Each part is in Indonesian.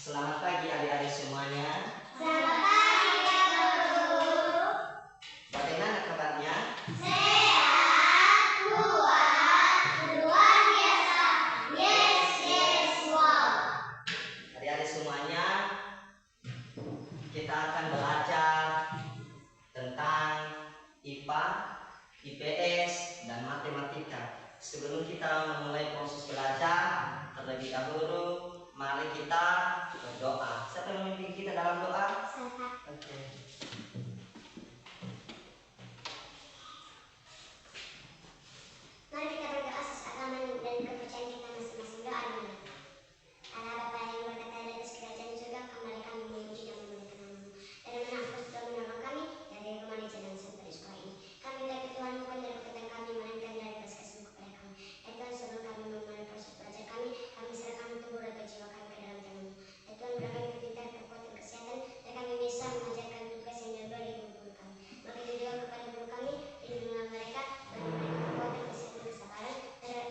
Selamat pagi adik-adik semuanya. Selamat pagi Kak Guru. Bagaimana kabarnya? Sehat, kuat, luar biasa. Yes, yes, wow. Adik-adik semuanya, kita akan belajar tentang IPA, IPS, dan matematika. Sebelum kita memulai proses belajar, terlebih dahulu mari kita berdoa. Siapa yang memimpin kita dalam doa? Saya. Oke. Mari kita berdoa sesuai agama dan kepercayaan kita masing-masing. Doa dulu. Allah Bapa yang berkata di atas kerajaan surga, kembali kami memuji dan memuliakan nama-Mu. Dan Engkau sudah menolong kami dari kemanisan dan sampai sekolah ini. Kami dari Tuhan bukan dari perkataan kami, melainkan dari atas kasih-Mu kepada kami. Dan Tuhan sebelum kami memulai proses belajar kami serahkan tubuh dan jiwa kami ke dalam tangan-Mu. Dan Tuhan berikan kepintaran, kekuatan, kesehatan, dan kami bisa mengajarkan tugas yang diberi guru kami. Begitu juga kepada guru kami, lindungilah mereka, beri mereka kekuatan, kesehatan, kesabaran,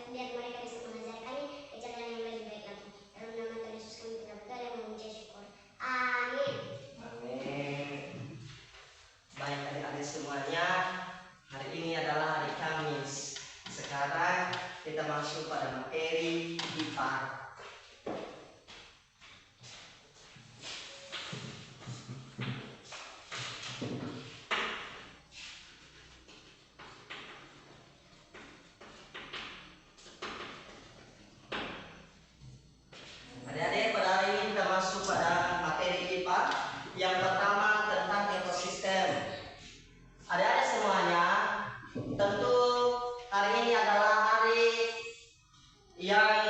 biar mereka bisa mengajar kami ke jalan yang lebih baik lagi. Dalam nama Tuhan Yesus kami telah berdoa dan mengucap syukur. Amin. Amin. Baik adik-adik semuanya, hari ini adalah hari Kamis. Sekarang kita masuk pada materi IPA. Adik-adik, pada hari ini kita masuk pada materi IPA. Yang pertama tentang ekosistem. Adik-adik semuanya, tentu hari ini adalah hari yang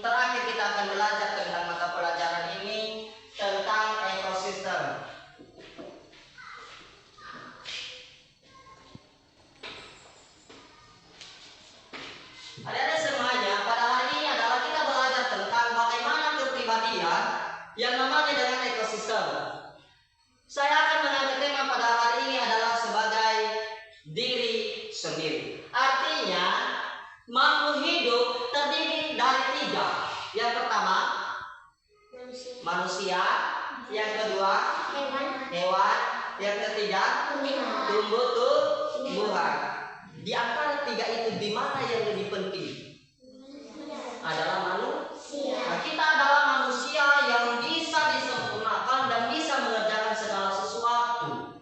terakhir kita akan belajar tentang mata pelajaran ini tentang ekosistem. Adik-adik semuanya, pada hari ini adalah kita belajar tentang bagaimana kepribadian yang namanya dengan ekosistem. Saya akan mengambil tema pada hari ini adalah sebagai diri sendiri. Artinya, makhluk hidup terdiri dari tiga. Yang pertama, manusia. Yang kedua, hewan. Yang ketiga, tumbuh-tumbuhan. Di antara tiga itu, di mana yang lebih penting? Adalah manusia. Nah, kita adalah manusia yang bisa disempurnakan dan bisa mengerjakan segala sesuatu.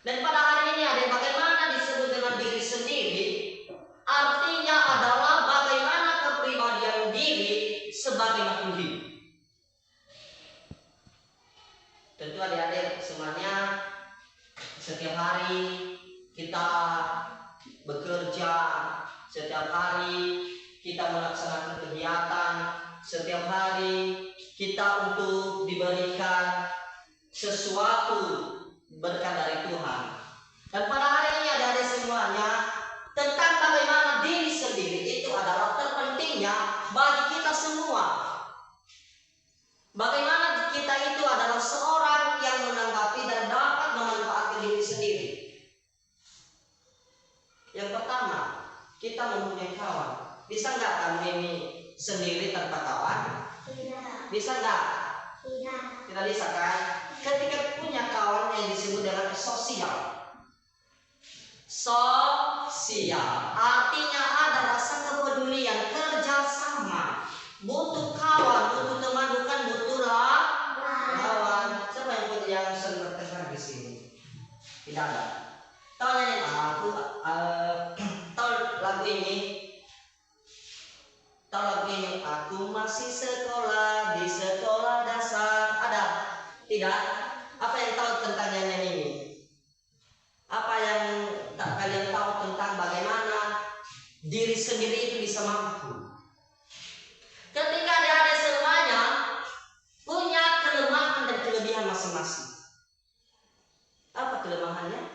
Dan pada hari ini ada bagaimana disebut dengan diri sendiri. Artinya adalah bagaimana kepribadian diri sebagai makhluk hidup. Tentu adik-adik semuanya, setiap hari kita bekerja, setiap hari kita melaksanakan kegiatan, setiap hari kita untuk diberikan sesuatu berkat dari Tuhan. Dan pada hari ini adik-adik semuanya, tentang bagaimana diri sendiri itu adalah terpentingnya bagi kita semua. Bagaimana kita itu adalah seorang yang menanggapi dan dapat memanfaatkan diri sendiri. Yang pertama, kita mempunyai kawan. Bisa nggak kamu ini sendiri tanpa kawan? Tidak. Bisa nggak? Tidak. Tidak bisa kan? Ketika punya kawan yang disebut dengan sosial. Sosial artinya ada rasa kepedulian, kerjasama, butuh kawan, butuh teman, bukan butuh lawan. Siapa yang punya yang sering bertengkar di sini? Tidak ada. Tahu nyanyi aku tahu lagu ini? Tahu lagu ini? Aku masih sekolah di sekolah dasar. Ada? Tidak? Apa yang tahu tentang nyanyian ini? Apa yang kalian tahu tentang bagaimana diri sendiri itu bisa mampu? Ketika adik-adik semuanya punya kelemahan dan kelebihan masing-masing. Apa kelemahannya?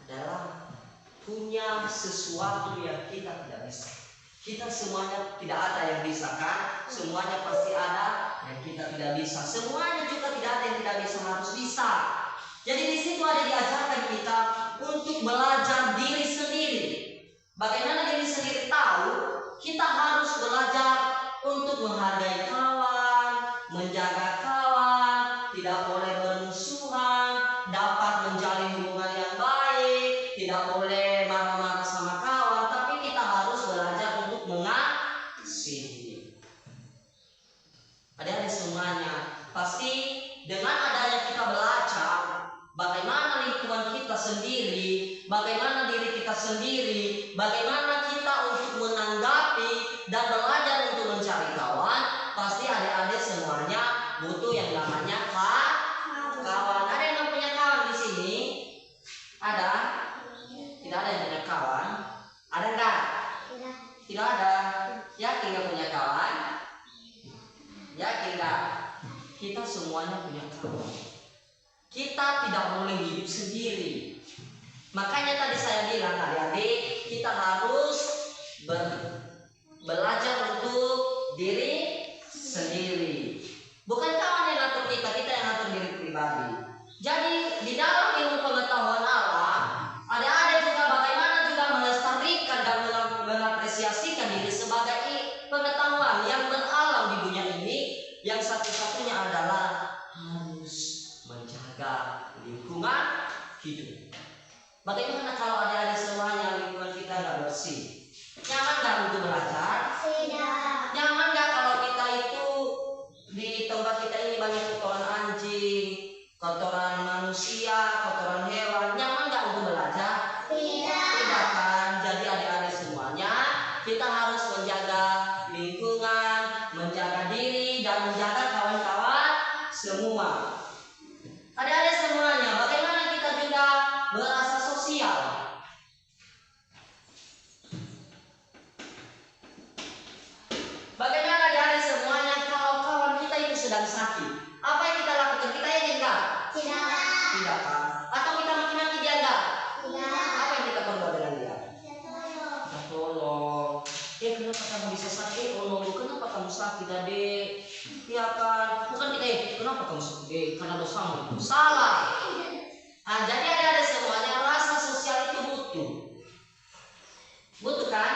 Adalah punya sesuatu yang kita tidak bisa. Kita semuanya tidak ada yang bisa kan? Semuanya pasti ada yang kita tidak bisa. Semuanya juga tidak ada yang tidak bisa, harus bisa. Jadi di situ ada diajarkan kita untuk belajar diri sendiri. Bagaimana diri sendiri tahu? Kita harus belajar untuk menghargai kawan, sini. Adik-adik semuanya, pasti dengan adanya kita belajar bagaimana lingkungan kita sendiri, bagaimana diri kita sendiri, bagaimana kita untuk menanggapi dan belajar untuk mencari kawan, pasti adik-adik semuanya butuh yang namanya kawan. Ada yang punya kawan di sini? Ada? Tidak ada yang punya kawan? Ada enggak? Tidak ada. Yakin nggak punya kawan? Yakin nggak? Kita semuanya punya kawan. Kita tidak boleh hidup sendiri. Makanya tadi saya bilang adik-adik, kita harus belajar untuk diri sendiri. Bukan kawan yang ngatur kita, kita yang ngatur diri pribadi. Jadi di dalam ilmu pengetahuan alam, adik-adik juga bagaimana juga melestarikan dan mengapresiasikan diri sebagai pengetahuan yang beralam di dunia ini. Yang satu-satunya adalah harus menjaga lingkungan hidup. Bagaimana kalau adik-adik semuanya lingkungan kita nggak bersih? Nyaman nggak untuk belajar? Tidak. Nyaman nggak kalau kita itu di tempat kita ini banyak kotoran anjing, kotoran manusia, kotoran hewan? Nyaman nggak untuk belajar? Tidak. Tidak kan? Jadi adik-adik semuanya kita harus menjaga lingkungan, menjaga diri dan menjaga kawan-kawan semua. Adik-adik semuanya, bagaimana kita juga merasa sosial? Bagaimana adik-adik semuanya kalau kawan kita itu sedang sakit? Apa yang kita lakukan? Kita yakin enggak? Tidak. Tidak kan? Atau kita maki-maki dia enggak? Tidak. Apa yang kita perbuat dengan dia? Kita tolong. Kenapa kamu bisa sakit? Oh, kenapa kamu sakit, adek? Iya kan? Bukan kita, kenapa kamu sakit? Karena dosamu. Salah. Nah, jadi adik-adik semuanya rasa sosial itu butuh. Butuh kan?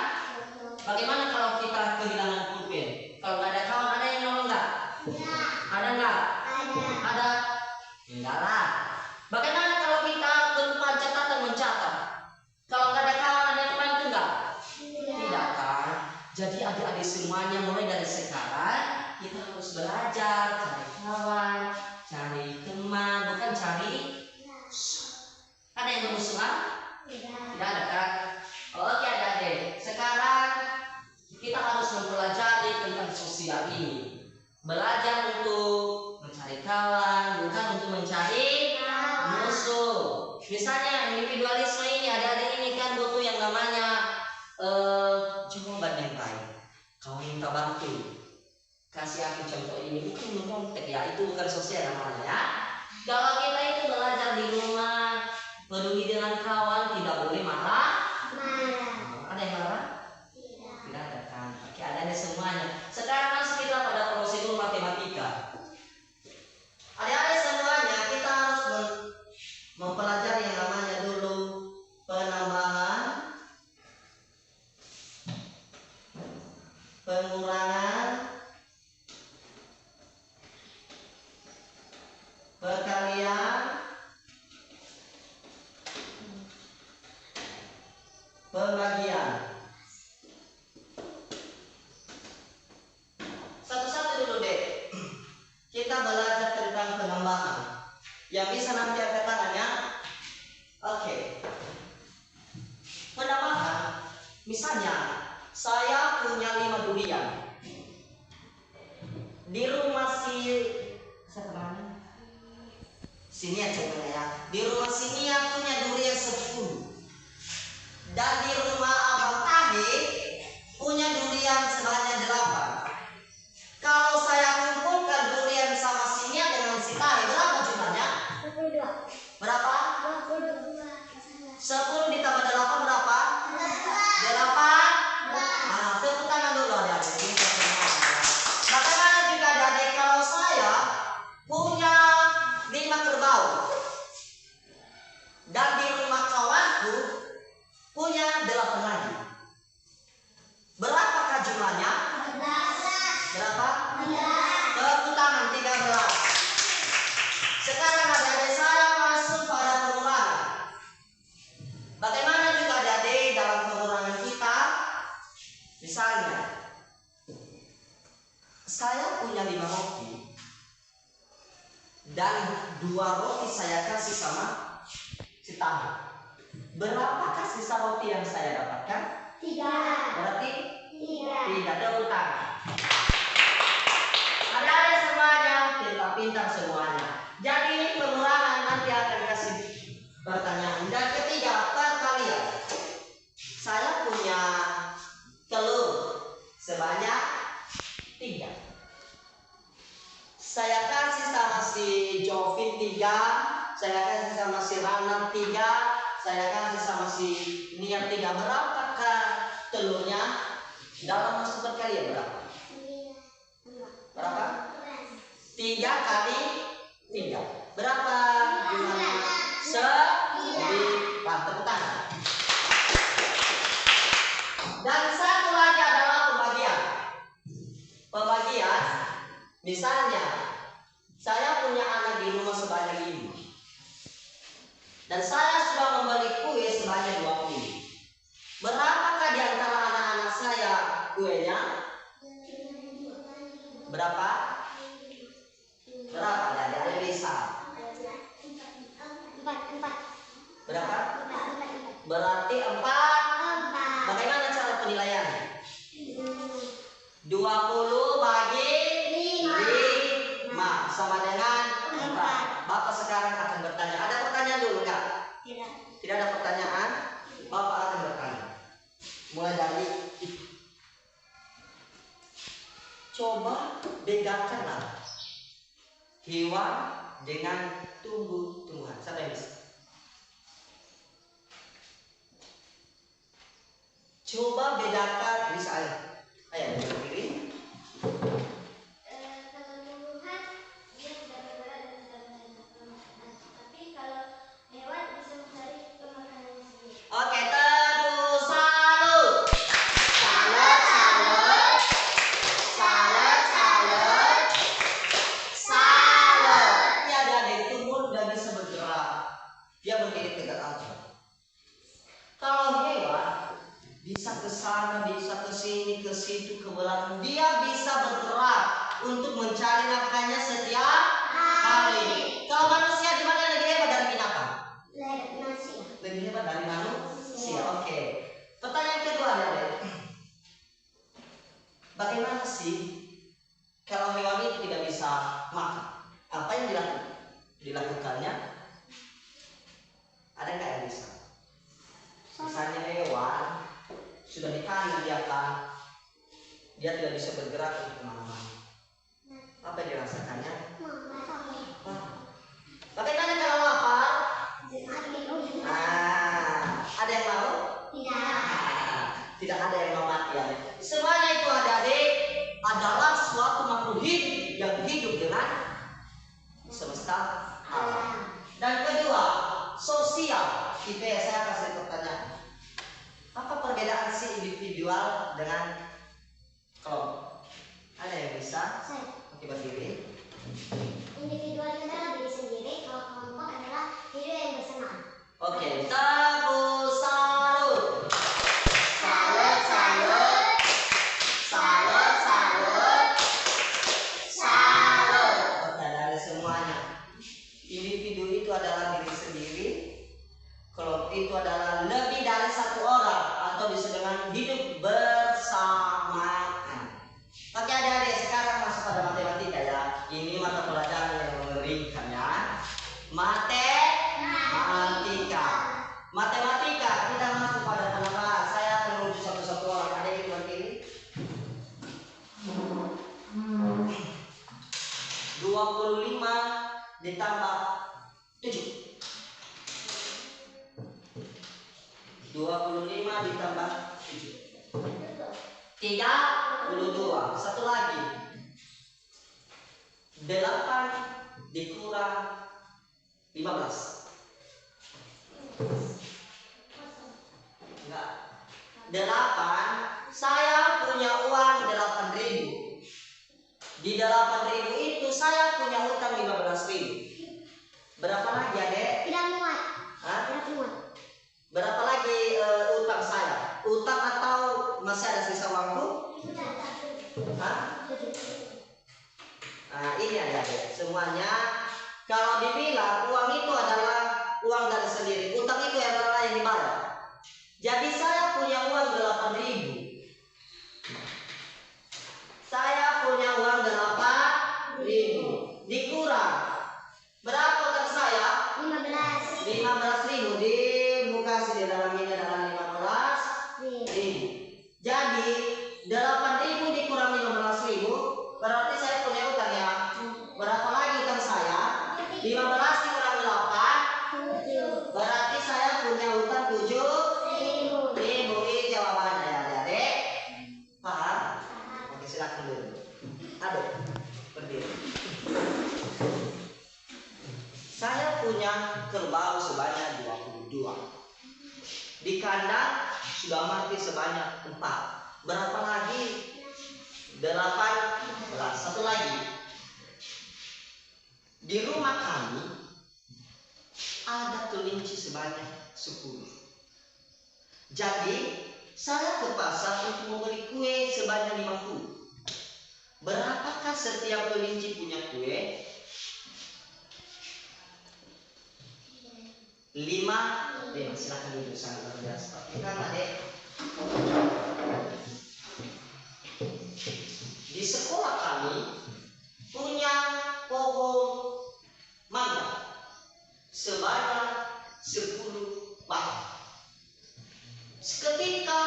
Bagaimana kalau kita kehilangan pulpen? Kalau nggak ada kawan, ada yang nolong nggak? Tidak. Ada nggak? Ada. Ada? Enggak lah. Bagaimana kalau kita lupa catatan mencatat? Kalau nggak ada kawan, ada yang bantu nggak? Tidak kan? Jadi adik-adik semuanya mulai dari sekarang kita harus belajar cari kawan, cari teman, bukan cari musuh. Ada yang bermusuhan? Tidak ada kan? Oke adik-adik, sekarang kita harus mempelajari tentang sosial ini. Belajar untuk mencari kawan, bukan untuk mencari musuh. Misalnya individualisme ini, adik-adik ini kan butuh yang namanya jawaban yang baik. Kawan minta bantu, kasih aku contoh ini, bukan menyontek ya, itu bukan sosial namanya ya. Kalau kita itu belajar di rumah, peduli dengan kawan, tidak boleh marah. Ada yang marah? Tidak ada kan? Oke, ada semuanya. Sekarang masuk kita pada prosedur matematika. Adik-adik semuanya kita harus mempelajari yang namanya dulu penambahan, pengurangan, perkalian, pembagian. Satu-satu dulu deh. Kita belajar tentang penambahan. Yang bisa nanti angkat tangannya. Oke. Penambahan. Misalnya, saya punya 5 durian. Di rumah sini ya contohnya ya. Di rumah sini aku punya durian 10. Dan di rumah Abang Ade punya durian sebanyak 8. Kalau saya kumpulkan durian sama sini dengan si Tahe, berapa jumlahnya? 22. Berapa? 10 ditambah 8 berapa? 8. Nah, tepuk tangan dulu adik-adik. Bagaimana juga adik-adik kalau saya punya 5 kerbau dan di rumah kawanku punya 8 lagi. Berapakah jumlahnya? Berapa? Tepuk tangan 13. Sekarang adik-adik saya masuk pada pengurangan. Bagaimana juga adik-adik dalam pengurangan kita? Misalnya saya punya 5 roti dan 2 roti saya kasih sama si tamu. Berapakah sisa roti yang saya dapatkan? 3. Berarti 3. tepuk tangan. Ada semuanya, pintar-pintar semuanya. Jadi ini pengurangan, nanti akan kasih pertanyaan. Dan ketiga, perkalian. Saya punya telur sebanyak 3. Saya kasih sama si Jovin 3, saya kasih sama si Rana 3, saya kasih sama si Nia 3. Berapakah telurnya? Dalam masuk perkalian berapa? Berapa? 3 kali 3. Berapa jumlahnya? 9. Tepuk tangan. Dan satu lagi adalah pembagian. Pembagian, misalnya saya punya anak di rumah sebanyak 5 dan saya sudah membeli kue sebanyak 20. Berapakah di antara anak-anak saya kuenya? Berapa? Berapa? Ada bisa. 4. Berapa? Berarti 4. Bagaimana cara penilaian? 20 bagi 5 sama dengan 4. Bapak sekarang akan bertanya. Ada pertanyaan dulu enggak? Tidak ada pertanyaan. Bapak akan bertanya. Mulai dari coba bedakanlah hewan dengan tumbuh-tumbuhan. Siapa yang bisa? Coba bedakan, bisa ayo. Ayo berdiri. Kalau tumbuhan dia tidak berbeda dan tidak menyenangkan. Tapi kalau hewan bisa mencari pemakanannya sendiri. Oke, tepuk salut. Salut, salut. Salut, salut. Salut. Ini adik-adik tumbuh udah bisa bergerak. Dia berdiri tegak aja. Kalau hewan bisa ke sana, bisa ke sini, ke situ, ke belakang. Dia bisa bergerak untuk mencari makannya setiap hari. Kalau manusia di mana lebih hebat dari binatang? Lebih hebat dari manusia. Oke. Pertanyaan kedua adalah, bagaimana sih kalau hewan itu tidak bisa makan? Apa yang dilakukannya? Ada nggak yang bisa? Misalnya hewan sudah dikandung dia tidak bisa bergerak untuk kemana-mana. Apa yang dirasakannya? Bagaimana kalau lapar? Ada yang mau? Tidak ada yang mau mati ya. Semuanya itu adik-adik adalah suatu makhluk hidup yang hidup dengan semesta alam. Dan kedua, sosial. Saya kasih pertanyaan. Apa perbedaan si individual dengan kelompok? Ada yang bisa? Oke, berdiri. Individual itu adalah diri sendiri, kalau kelompok adalah diri yang bersamaan. Oke, tepuk salut. Salut, salut. Salut, salut. Salut. Oke, dari semuanya. Individu itu adalah diri sendiri. Kelompok itu adalah lebih dari satu orang atau bisa dengan hidup bersamaan. Oke adik-adik, sekarang masuk pada matematika ya. Ini mata pelajaran yang mengerikan ya. Matematika. Matematika kita masuk pada penambahan. Saya akan menuju satu-satu orang. Ada yang berdiri. 25 ditambah 7. 25 ditambah 7. 32. Satu lagi. 8 dikurang 15. Enggak. 8. Saya punya uang 8.000. Di 8.000 itu saya punya utang 15.000. Berapa lagi adek? Tidak muat. Hah? Tidak muat. Berapa lagi utang saya? Utang atau masih ada sisa uangku? Hah? Nah, ini adik-adik, semuanya kalau dibilang uang itu adalah uang dari sendiri, utang itu adalah yang dibayar. Jadi saya punya uang 8.000. Saya punya uang 8.000. Dikurang berapa utang saya? 15.000. Di buka sini dalam ini adalah 15.000. Jadi 8.000 dikurang 15.000 berarti saya punya utang ya. Berapa lagi utang saya? 15 dikurang 8, berarti saya punya utang 7.000. Ini jawabannya ya adik. Paham? Oke, silakan dulu. Aduh, berdiri. Saya punya kerbau sebanyak 22. Di kandang sudah mati sebanyak 4. Berapa lagi? 18. Satu lagi. Di rumah kami ada kelinci sebanyak 10. Jadi saya ke pasar untuk membeli kue sebanyak 50. Berapakah setiap kelinci punya kue? 5. Silakan duduk sangat luar biasa. Kan adik, di sekolah kami punya pohon mangga sebanyak 10 batang. Seketika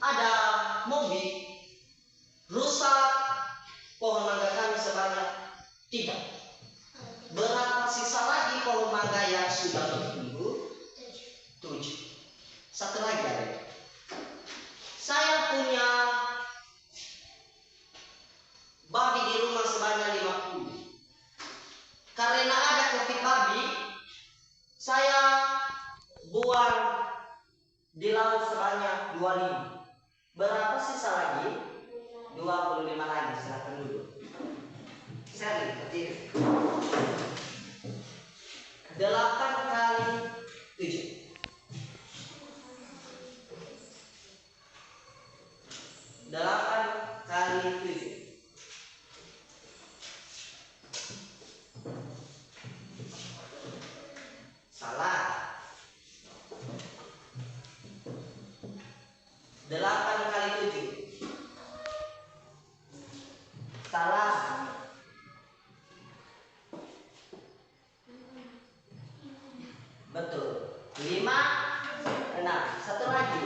ada mobil rusak pohon mangga kami sebanyak 3. Berapa sisa lagi pohon mangga yang sudah bertumbuh? 7. Satu lagi adik. Saya punya babi di rumah sebanyak 50. Karena ada COVID babi, saya buang di laut sebanyak 25. Berapa sisa lagi? 25 lagi. Silakan dulu. Saya berdiri. 8 kali 7. 8 kali 7. Salah. 8 kali 7. Salah. Betul. 5, 6. Satu lagi.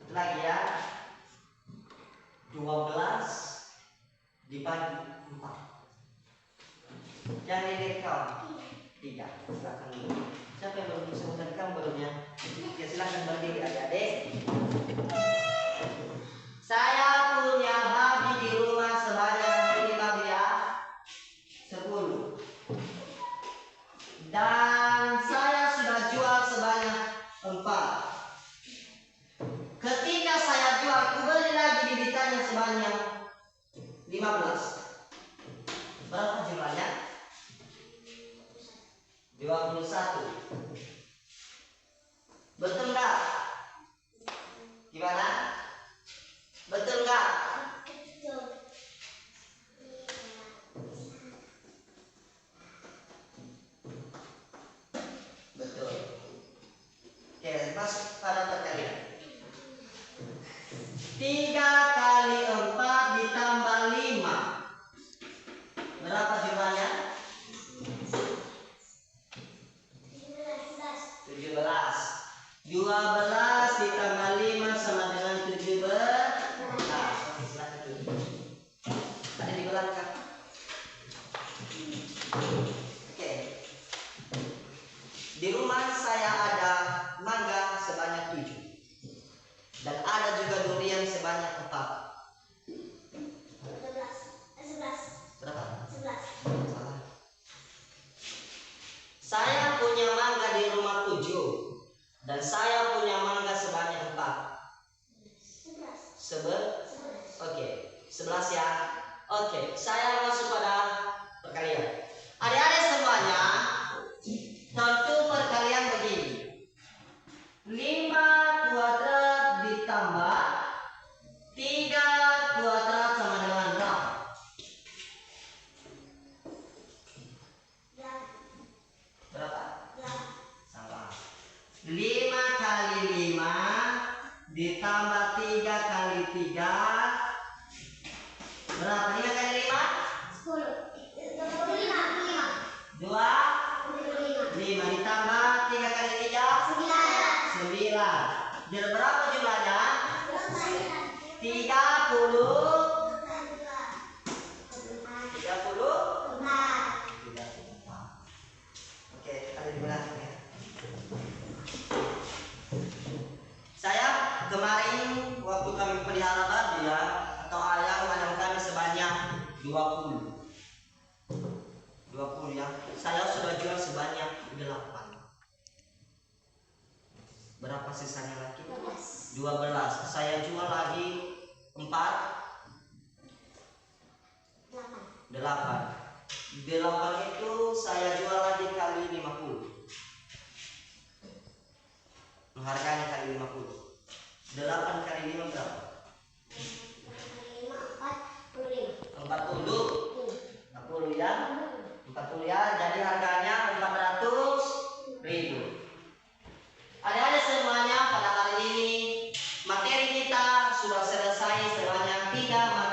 Satu lagi ya. 12 dibagi 4. Yang ini kau 3. Silakan dulu. Siapa yang belum sebutkan kamu barunya? Ya silakan berdiri adik-adik. Saya punya babi di rumah sebanyak ini babi ya 10. Dan saya sudah jual sebanyak 4. Ketika saya jual, aku beli lagi bibitanya sebanyak 15. Berapa jumlahnya? 21. Betul nggak? Gimana? Betul nggak? Betul. Oke, masuk pada perkalian. 3 kali 4 ditambah 5. Berapa jumlahnya? 17. 12 ditambah 5 sama dengan 17. Oke, silakan dulu. Ada di belakang. Oke. Di rumah saya ada mangga sebanyak 7. Dan ada juga durian sebanyak 4. 11. Berapa? 11. Salah. Saya punya mangga di rumah 7. Dan saya punya mangga sebanyak 4. 11. Oke, 11 ya. Oke, saya masuk pada perkalian. Adik-adik semuanya, tentu perkalian begini. 5 kuadrat ditambah 3 kuadrat sama dengan Berapa? 5 kali 5? 10. 25. 2, 5 ditambah 3 kali 3? 9. Jadi berapa jumlahnya? 30. 34. Oke, kita dimulai ya. Saya kemarin waktu kami pelihara babi ya, atau ayam kami sebanyak 20 ya. Saya sudah jual sebanyak 8. Berapa sisanya lagi? 12. Saya jual lagi 4. 8 itu saya jual lagi kali 50. Harganya kali 50. 8 kali 5 berapa? 40 ya. 40 ya. Jadi harganya 400.000. Adik-adik semuanya, pada hari ini materi kita sudah selesai sebanyak 3 materi.